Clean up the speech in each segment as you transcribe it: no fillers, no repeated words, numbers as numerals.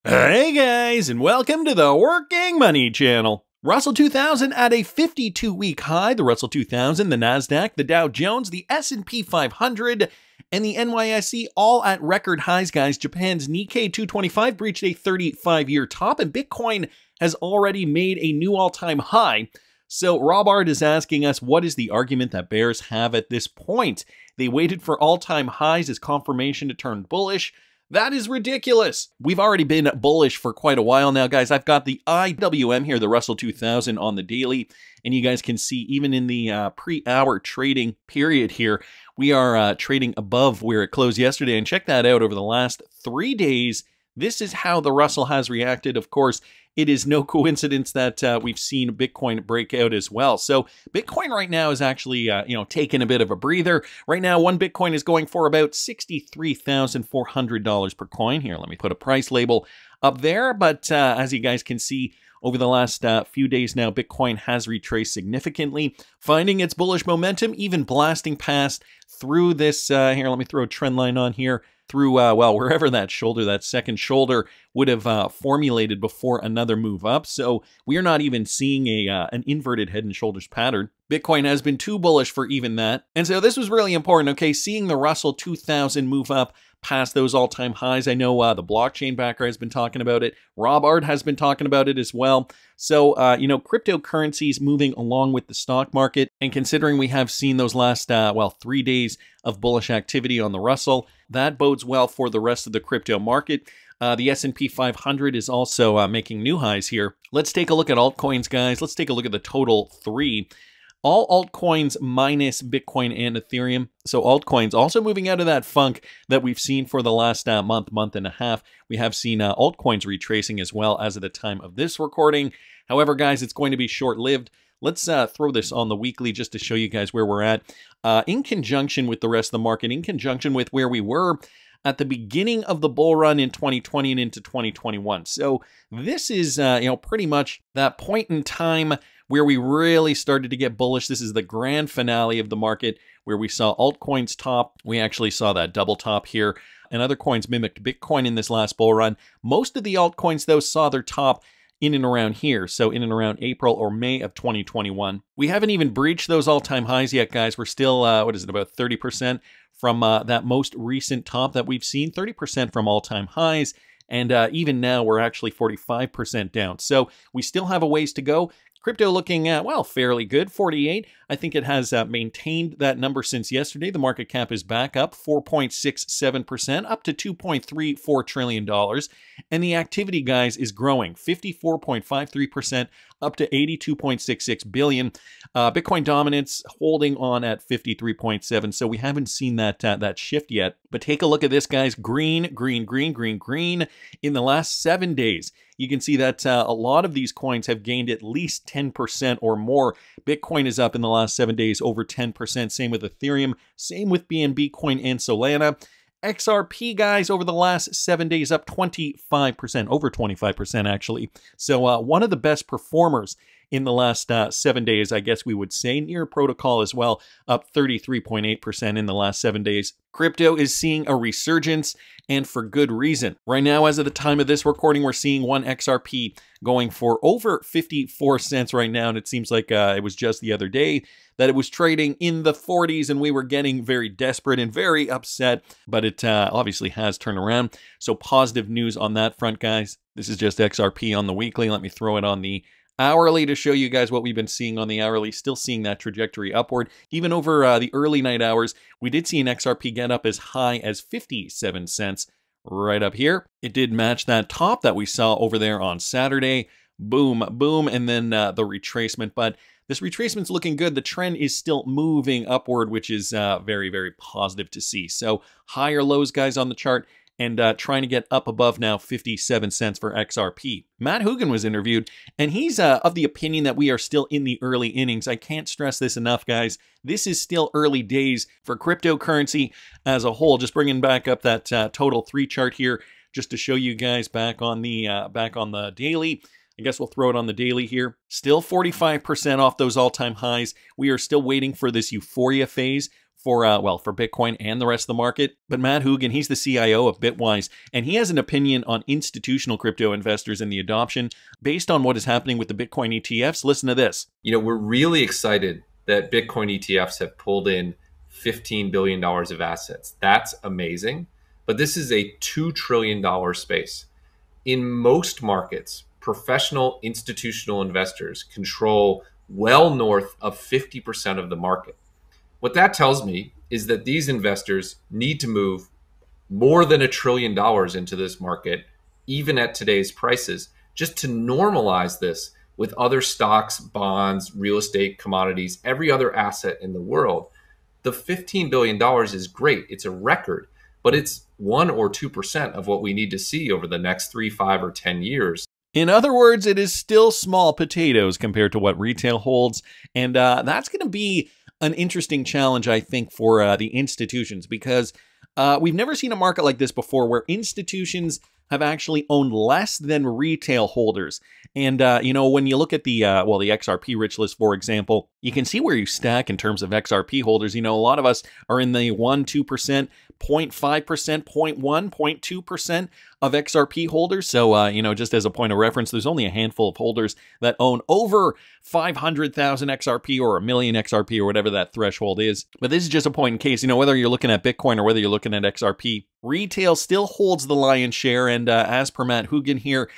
Hey guys, and welcome to the Working Money Channel. Russell 2000 at a 52-week high. The Russell 2000, the Nasdaq, the Dow Jones, the S&P 500, and the NYSE all at record highs, guys. Japan's Nikkei 225 breached a 35-year top, and Bitcoin has already made a new all-time high. So Robert is asking us, what is the argument that bears have at this point? They waited for all-time highs as confirmation to turn bullish. That is ridiculous. We've already been bullish for quite a while now, guys. I've got the IWM here, the Russell 2000 on the daily, and you guys can see even in the pre-hour trading period here, we are trading above where it closed yesterday. And check that out over the last 3 days. This is how the Russell has reacted. Of course, it is no coincidence that we've seen Bitcoin break out as well. So Bitcoin right now is actually, taking a bit of a breather. Right now, one Bitcoin is going for about $63,400 per coin. Here, let me put a price label up there. But as you guys can see, over the last few days now, Bitcoin has retraced significantly, finding its bullish momentum, even blasting past through this. Here, let me throw a trend line on here. Through, wherever that shoulder, that second shoulder would have formulated before another move up. So we are not even seeing an inverted head and shoulders pattern. Bitcoin has been too bullish for even that. And so this was really important, okay? Seeing the Russell 2000 move up past those all-time highs. I know the blockchain backer has been talking about it. Robert has been talking about it as well. So, cryptocurrencies moving along with the stock market. And considering we have seen those last, 3 days of bullish activity on the Russell, that bodes well for the rest of the crypto market. The S&P 500 is also making new highs here. Let's take a look at altcoins, guys. Let's take a look at the total 3. All altcoins minus Bitcoin and Ethereum. So altcoins also moving out of that funk that we've seen for the last month and a half. We have seen altcoins retracing as well as of the time of this recording. However, guys, it's going to be short-lived. Let's throw this on the weekly just to show you guys where we're at. In conjunction with the rest of the market, in conjunction with where we were at the beginning of the bull run in 2020 and into 2021. So this is, pretty much that point in time where we really started to get bullish. This is the grand finale of the market where we saw altcoins top. We actually saw that double top here, and other coins mimicked Bitcoin in this last bull run. Most of the altcoins, though, saw their top in and around here, so in and around April or May of 2021. We haven't even breached those all-time highs yet, guys. We're still, about 30% from that most recent top that we've seen, 30% from all-time highs, and even now we're actually 45% down. So we still have a ways to go. Crypto looking at, fairly good, 48. I think it has maintained that number since yesterday. The market cap is back up 4.67%, up to $2.34 trillion. And the activity, guys, is growing 54.53%, up to 82.66 billion. Bitcoin dominance holding on at 53.7. So we haven't seen that shift yet. But take a look at this, guys. Green, green, green, green, green in the last 7 days. You can see that a lot of these coins have gained at least 10% or more. Bitcoin is up in the last 7 days over 10%. Same with Ethereum. Same with BNB Coin and Solana. XRP, guys, over the last 7 days up 25%, over 25% actually. So one of the best performers in the last 7 days, I guess we would say. Near Protocol as well, up 33.8% in the last 7 days. Crypto is seeing a resurgence, and for good reason. Right now, as of the time of this recording, we're seeing one XRP going for over 54 cents right now, and it seems like it was just the other day that it was trading in the 40s, and we were getting very desperate and very upset, but it obviously has turned around. So positive news on that front, guys. This is just XRP on the weekly. Let me throw it on the hourly to show you guys what we've been seeing on the hourly. Still seeing that trajectory upward. Even over the early night hours, we did see an XRP get up as high as 57 cents right up here. It did match that top that we saw over there on Saturday. Boom, boom, and then the retracement. But this retracement's looking good. The trend is still moving upward, which is very, very positive to see. So higher lows, guys, on the chart, and trying to get up above now 57 cents for XRP. Matt Hoogan was interviewed, and he's of the opinion that we are still in the early innings. I can't stress this enough, guys. This is still early days for cryptocurrency as a whole. Just bringing back up that total 3 chart here, just to show you guys back on the daily. I guess we'll throw it on the daily here. Still 45% off those all-time highs. We are still waiting for this euphoria phase for Bitcoin and the rest of the market. But Matt Hoogan, he's the CIO of Bitwise, and he has an opinion on institutional crypto investors and the adoption based on what is happening with the Bitcoin ETFs. Listen to this. We're really excited that Bitcoin ETFs have pulled in $15 billion of assets. That's amazing. But this is a $2 trillion space. In most markets, professional institutional investors control well north of 50% of the market. What that tells me is that these investors need to move more than $1 trillion into this market, even at today's prices, just to normalize this with other stocks, bonds, real estate, commodities, every other asset in the world. The $15 billion is great. It's a record, but it's 1 or 2% of what we need to see over the next 3, 5, or 10 years. In other words, it is still small potatoes compared to what retail holds. And that's going to be an interesting challenge, I think, for the institutions, because we've never seen a market like this before where institutions have actually owned less than retail holders. And, when you look at the XRP rich list, for example, you can see where you stack in terms of XRP holders. A lot of us are in the 1%, 2%, 0.5%, 0.1%, 0.2% of XRP holders. So, just as a point of reference, there's only a handful of holders that own over 500,000 XRP or 1 million XRP or whatever that threshold is. But this is just a point in case, whether you're looking at Bitcoin or whether you're looking at XRP, retail still holds the lion's share. And as per Matt Hoogan here,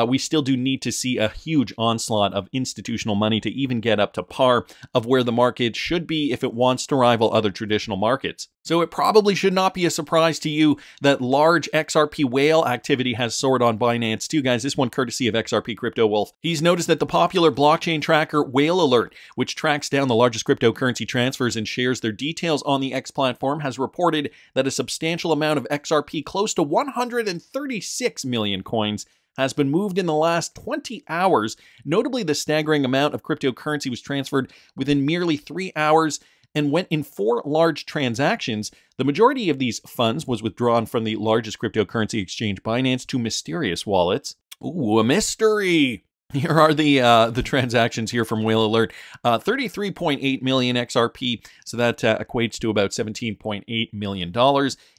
we still do need to see a huge onslaught of institutional money to even get up to par of where the market should be if it wants to rival other traditional markets. So it probably should not be a surprise to you that large XRP whale activity has soared on Binance too, guys. This one courtesy of XRP Crypto Wolf. He's noticed that the popular blockchain tracker Whale Alert, which tracks down the largest cryptocurrency transfers and shares their details on the X platform, has reported that a substantial amount of XRP, close to 136 million coins, has been moved in the last 20 hours. Notably, the staggering amount of cryptocurrency was transferred within merely 3 hours and went in 4 large transactions. The majority of these funds was withdrawn from the largest cryptocurrency exchange, Binance, to mysterious wallets. Ooh, a mystery! Here are the transactions here from Whale Alert. 33.8 million XRP, so that equates to about $17.8 million.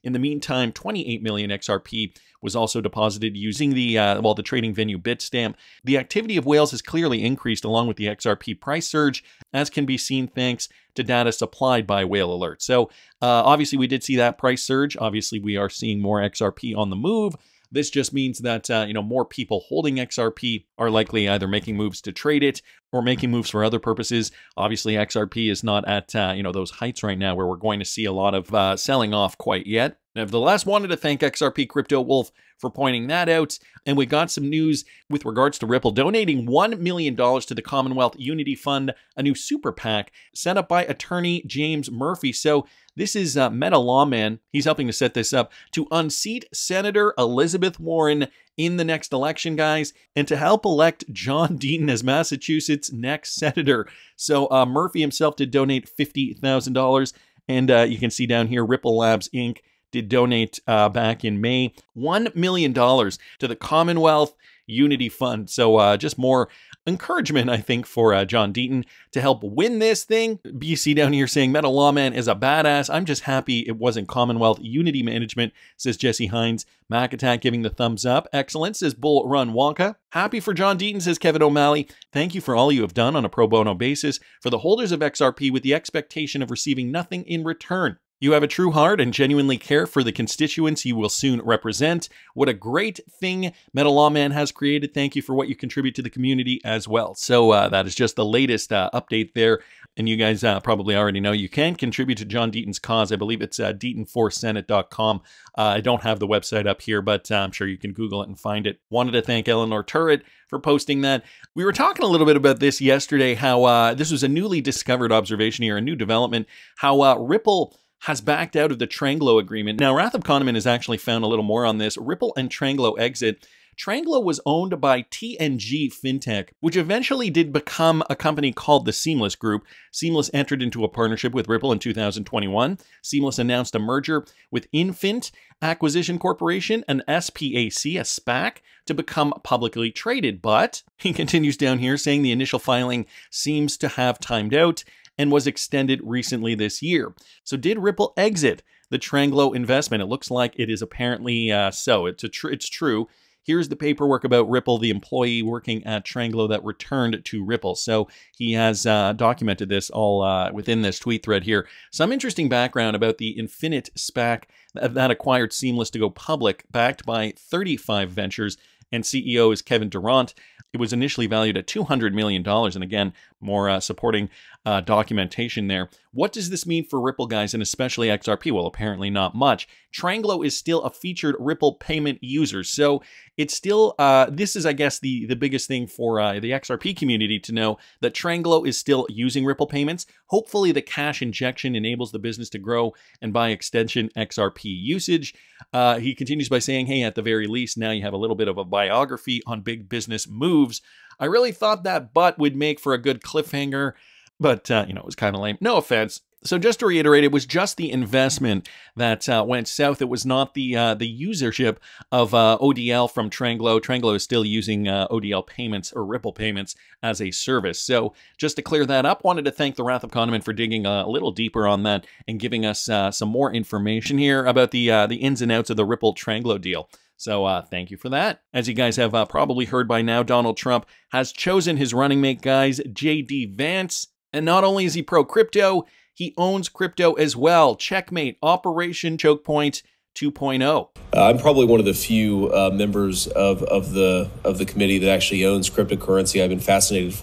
In the meantime, 28 million XRP was also deposited using the trading venue Bitstamp. The activity of whales has clearly increased along with the XRP price surge, as can be seen thanks to data supplied by Whale Alert. So obviously we did see that price surge. Obviously we are seeing more XRP on the move. This just means that, more people holding XRP are likely either making moves to trade it or making moves for other purposes. Obviously, XRP is not at, those heights right now where we're going to see a lot of selling off quite yet. Nevertheless, wanted to thank XRP Crypto Wolf for pointing that out. And we got some news with regards to Ripple donating $1 million to the Commonwealth Unity Fund, a new super PAC set up by attorney James Murphy. So this is Meta Lawman. He's helping to set this up to unseat Senator Elizabeth Warren in the next election, guys, and to help elect John Deaton as Massachusetts' next senator. So Murphy himself did donate $50,000. And you can see down here, Ripple Labs, Inc. did donate back in May $1 million to the Commonwealth Unity Fund. So just more encouragement, I think, for John Deaton to help win this thing. BC down here saying Meta Lawman is a badass. I'm just happy it wasn't Commonwealth Unity Management, says Jesse Hines. Mac Attack giving the thumbs up. Excellent, says Bull Run Wonka. Happy for John Deaton, says Kevin O'Malley. Thank you for all you have done on a pro bono basis for the holders of XRP with the expectation of receiving nothing in return. You have a true heart and genuinely care for the constituents you will soon represent. What a great thing Meta Lawman has created. Thank you for what you contribute to the community as well. So that is just the latest update there. And you guys probably already know you can contribute to John Deaton's cause. I believe it's DeatonForSenate.com. I don't have the website up here, but I'm sure you can Google it and find it. Wanted to thank Eleanor Turret for posting that. We were talking a little bit about this yesterday, how this was a newly discovered observation here, a new development, how Ripple has backed out of the Tranglo agreement. Now, Wrath of Kahneman has actually found a little more on this. Ripple and Tranglo exit. Tranglo was owned by TNG Fintech, which eventually did become a company called the Seamless Group. Seamless entered into a partnership with Ripple in 2021. Seamless announced a merger with Infint Acquisition Corporation, an SPAC, a SPAC, to become publicly traded. But he continues down here saying the initial filing seems to have timed out, and was extended recently this year. So did Ripple exit the Tranglo investment? It looks like it is apparently so. It's true. Here's the paperwork about Ripple, the employee working at Tranglo that returned to Ripple. So he has documented this all within this tweet thread here. Some interesting background about the Infinite SPAC that acquired Seamless to go public, backed by 35 Ventures, and CEO is Kevin Durant. It was initially valued at $200 million, and again, more supporting documentation there. What does this mean for Ripple, guys, and especially XRP? Well, apparently not much. Tranglo is still a featured Ripple payment user, so it's still, this is, I guess, the biggest thing for the XRP community to know, that Tranglo is still using Ripple payments. Hopefully, the cash injection enables the business to grow, and by extension, XRP usage. He continues by saying, hey, at the very least, now you have a little bit of a biography on big business moves. I really thought that butt would make for a good cliffhanger, but, it was kind of lame. No offense. So just to reiterate, it was just the investment that went south. It was not the usership of ODL from Tranglo. Tranglo is still using ODL payments or Ripple payments as a service. So just to clear that up, wanted to thank the Wrath of Kahneman for digging a little deeper on that and giving us some more information here about the ins and outs of the Ripple Tranglo deal. So thank you for that. As you guys have probably heard by now, Donald Trump has chosen his running mate, guys, J.D. Vance. And not only is he pro-crypto, he owns crypto as well. Checkmate, Operation Choke Point 2.0. I'm probably one of the few members of the committee that actually owns cryptocurrency. I've been fascinated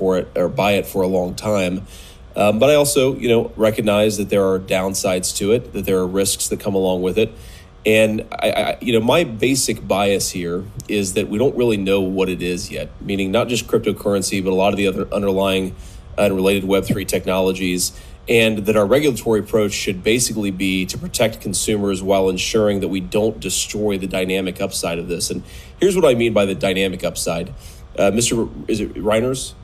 by it for a long time. But I also, recognize that there are downsides to it, that there are risks that come along with it. And my basic bias here is that we don't really know what it is yet, meaning not just cryptocurrency, but a lot of the other underlying and related Web3 technologies, and that our regulatory approach should basically be to protect consumers while ensuring that we don't destroy the dynamic upside of this. And here's what I mean by the dynamic upside. Mr. Is it Reiners?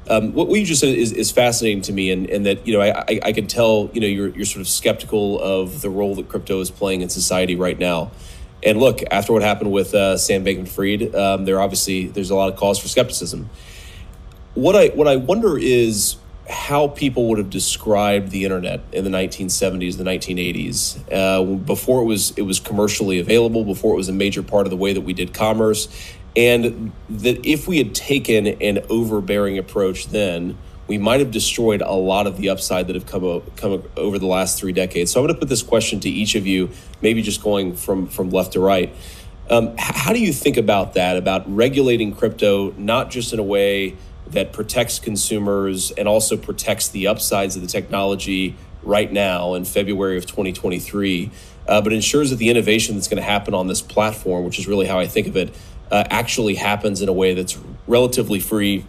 What you just said is fascinating to me, and that I can tell you're sort of skeptical of the role that crypto is playing in society right now. And look, after what happened with Sam Bankman-Fried, there's a lot of cause for skepticism. What I wonder is how people would have described the internet in the 1970s, the 1980s, before it was commercially available, before it was a major part of the way that we did commerce, and that if we had taken an overbearing approach then, we might have destroyed a lot of the upside that have come over the last 3 decades. So I'm going to put this question to each of you, maybe just going from left to right. How do you think about that, about regulating crypto, not just in a way that protects consumers and also protects the upsides of the technology right now in February of 2023, but ensures that the innovation that's going to happen on this platform, which is really how I think of it, actually happens in a way that's relatively free,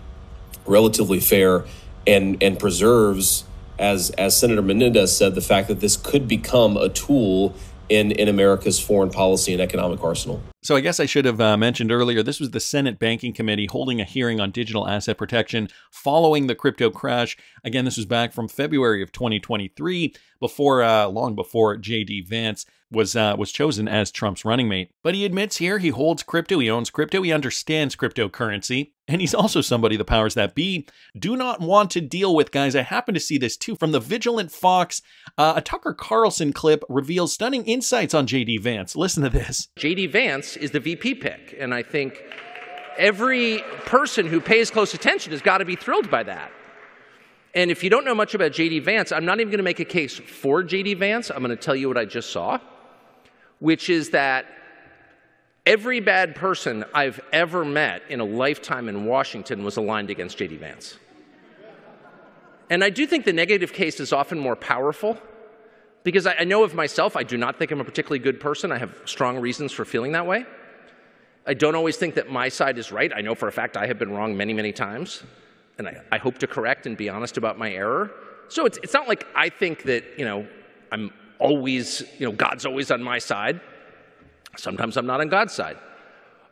relatively fair, and preserves, as Senator Menendez said, the fact that this could become a tool in America's foreign policy and economic arsenal. So I guess I should have mentioned earlier, this was the Senate Banking Committee holding a hearing on digital asset protection following the crypto crash. Again, this was back from February of 2023, long before J.D. Vance was chosen as Trump's running mate. But he admits here he holds crypto, he owns crypto, he understands cryptocurrency, and he's also somebody the powers that be do not want to deal with, guys. I happen to see this too from the Vigilant Fox. A Tucker Carlson clip reveals stunning insights on J.D. Vance. Listen to this. J.D. Vance is the VP pick, and I think every person who pays close attention has got to be thrilled by that. And if you don't know much about J.D. Vance, I'm not even going to make a case for J.D. Vance. I'm going to tell you what I just saw, which is that every bad person I've ever met in a lifetime in Washington was aligned against J.D. Vance. And I do think the negative case is often more powerful, because I know of myself, I do not think I'm a particularly good person. I have strong reasons for feeling that way. I don't always think that my side is right. I know for a fact I have been wrong many, many times. And I hope to correct and be honest about my error. So it's not like I think that, I'm always, God's always on my side. Sometimes I'm not on God's side.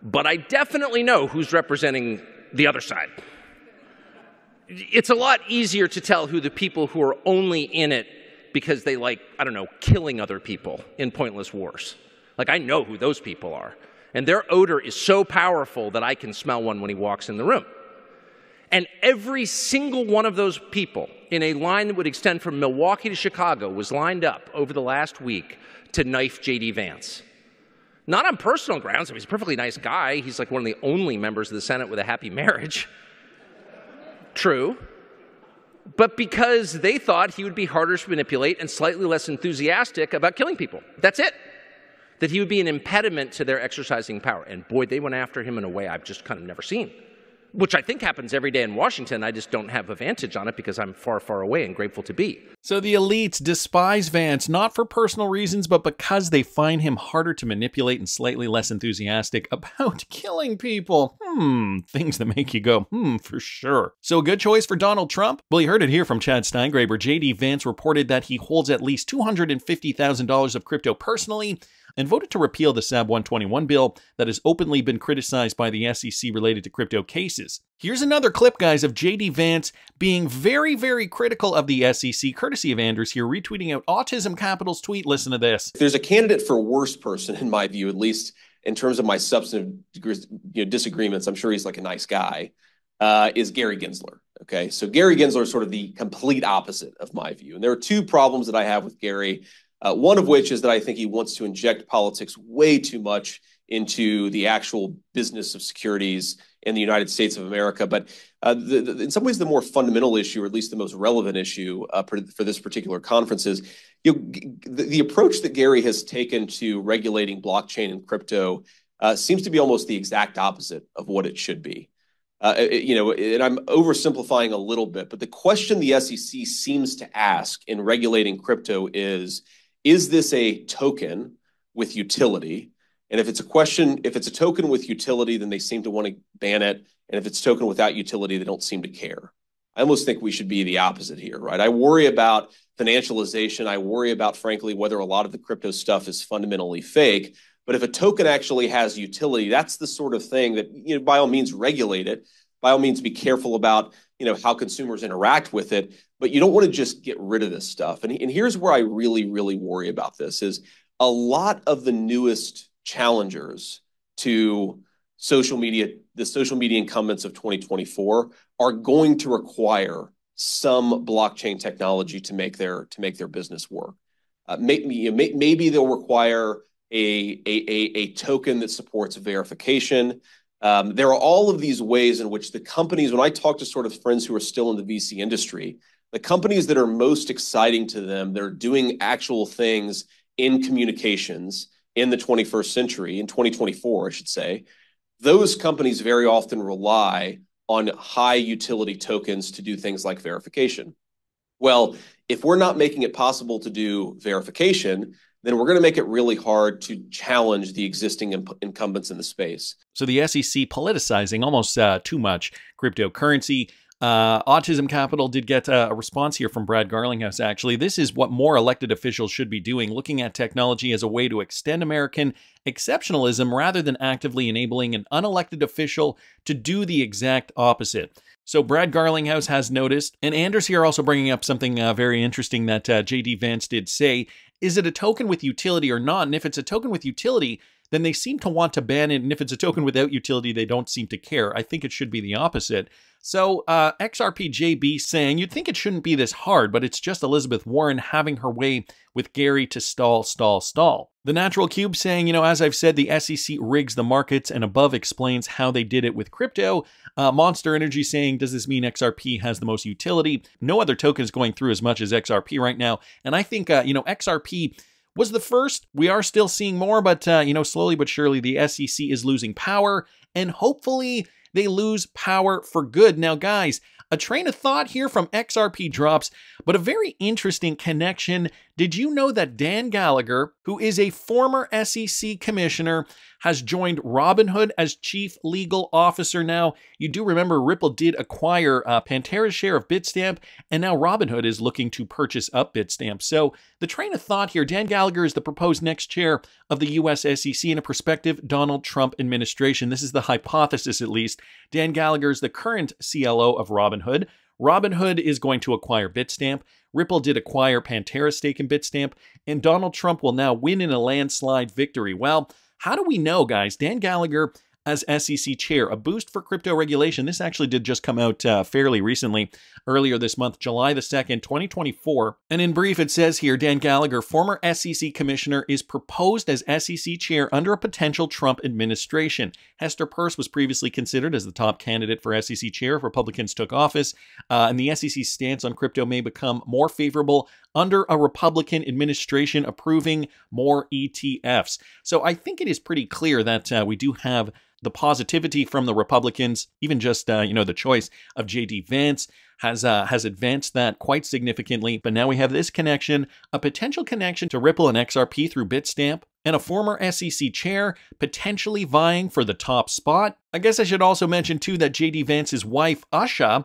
But I definitely know who's representing the other side. It's a lot easier to tell who the people who are only in it because they like, killing other people in pointless wars. Like, I know who those people are. And their odor is so powerful that I can smell one when he walks in the room. And every single one of those people in a line that would extend from Milwaukee to Chicago was lined up over the last week to knife J.D. Vance. Not on personal grounds. I mean, he's a perfectly nice guy. He's like one of the only members of the Senate with a happy marriage. True. But because they thought he would be harder to manipulate and slightly less enthusiastic about killing people. That's it. That he would be an impediment to their exercising power. And boy, they went after him in a way I've just kind of never seen. Which I think happens every day in Washington. I just don't have a vantage on it because I'm far, far away and grateful to be. So the elites despise Vance, not for personal reasons, but because they find him harder to manipulate and slightly less enthusiastic about killing people. Things that make you go, for sure. So a good choice for Donald Trump? Well, you heard it here from Chad Steingraber. J.D. Vance reported that he holds at least $250,000 of crypto personally, and voted to repeal the SAB 121 bill that has openly been criticized by the SEC related to crypto cases. Here's another clip, guys, of J.D. Vance being very, very critical of the SEC, courtesy of Anders here, retweeting out Autism Capital's tweet. Listen to this. If there's a candidate for worst person, in my view, at least in terms of my substantive disagreements, I'm sure he's like a nice guy, is Gary Gensler. Okay, so Gary Gensler is sort of the complete opposite of my view. And there are two problems that I have with Gary. One of which is that I think he wants to inject politics way too much into the actual business of securities in the United States of America. But in some ways, the more fundamental issue, or at least the most relevant issue for this particular conference is the approach that Gary has taken to regulating blockchain and crypto seems to be almost the exact opposite of what it should be. And I'm oversimplifying a little bit, but the question the SEC seems to ask in regulating crypto is this a token with utility? And if it's a token with utility, then they seem to want to ban it. And if it's a token without utility, they don't seem to care. I almost think we should be the opposite here, right? I worry about financialization. I worry about, frankly, whether a lot of the crypto stuff is fundamentally fake. But if a token actually has utility, that's the sort of thing that, by all means, regulate it. By all means, be careful about, how consumers interact with it. But you don't want to just get rid of this stuff. And here's where I really, really worry about this is a lot of the newest challengers to social media, the social media incumbents of 2024 are going to require some blockchain technology to make their business work. Maybe they'll require a token that supports verification. There are all of these ways in which the companies, when I talk to sort of friends who are still in the VC industry, the companies that are most exciting to them, they're doing actual things in communications in the 21st century, in 2024, I should say. Those companies very often rely on high utility tokens to do things like verification. Well, if we're not making it possible to do verification, then we're going to make it really hard to challenge the existing incumbents in the space. So the SEC politicizing almost too much cryptocurrency. Autism Capital did get a response here from Brad Garlinghouse, actually. This is what more elected officials should be doing, looking at technology as a way to extend American exceptionalism rather than actively enabling an unelected official to do the exact opposite. So Brad Garlinghouse has noticed, and Anders here also bringing up something very interesting that J.D. Vance did say. Is it a token with utility or not? And if it's a token with utility, then they seem to want to ban it. And if it's a token without utility, they don't seem to care. I think it should be the opposite. So XRPJB saying, you'd think it shouldn't be this hard, but it's just Elizabeth Warren having her way with Gary to stall. The Natural Cube saying, as I've said, the SEC rigs the markets and above explains how they did it with crypto. Monster Energy saying, does this mean XRP has the most utility? No other token is going through as much as XRP right now. And I think, XRP was the first. We are still seeing more, but, slowly but surely the SEC is losing power, and hopefully they lose power for good. Now, guys, a train of thought here from XRP drops, but a very interesting connection. Did you know that Dan Gallagher, who is a former SEC commissioner, has joined Robinhood as chief legal officer now? You do remember Ripple did acquire Pantera's share of Bitstamp, and now Robinhood is looking to purchase up Bitstamp. So the train of thought here, Dan Gallagher is the proposed next chair of the U.S. SEC in a prospective Donald Trump administration. This is the hypothesis, at least. Dan Gallagher is the current CLO of Robinhood. Robinhood is going to acquire Bitstamp. Ripple did acquire Pantera's stake in Bitstamp, and Donald Trump will now win in a landslide victory. Well, how do we know, guys? Dan Gallagher as SEC chair, a boost for crypto regulation. This actually did just come out fairly recently, earlier this month, July the 2nd, 2024. And in brief, it says here, Dan Gallagher, former SEC commissioner, is proposed as SEC chair under a potential Trump administration. Hester Peirce was previously considered as the top candidate for SEC chair if Republicans took office, and the SEC's stance on crypto may become more favorable under a Republican administration approving more ETFs. So I think it is pretty clear that we do have the positivity from the Republicans. Even just, the choice of J.D. Vance has advanced that quite significantly. But now we have this connection, a potential connection to Ripple and XRP through Bitstamp, and a former SEC chair potentially vying for the top spot. I guess I should also mention, too, that J.D. Vance's wife, Usha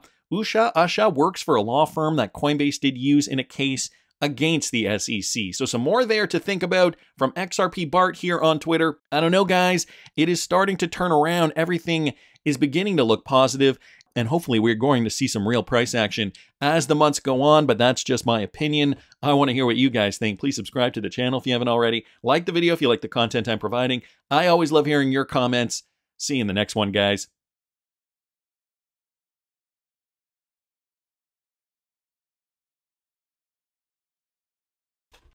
works for a law firm that Coinbase did use in a case against the SEC. So some more there to think about from XRP Bart here on Twitter. I don't know, guys. It is starting to turn around. Everything is beginning to look positive, and hopefully we're going to see some real price action as the months go on, but that's just my opinion. I want to hear what you guys think. Please subscribe to the channel if you haven't already. Like the video if you like the content I'm providing. I always love hearing your comments. See you in the next one, guys.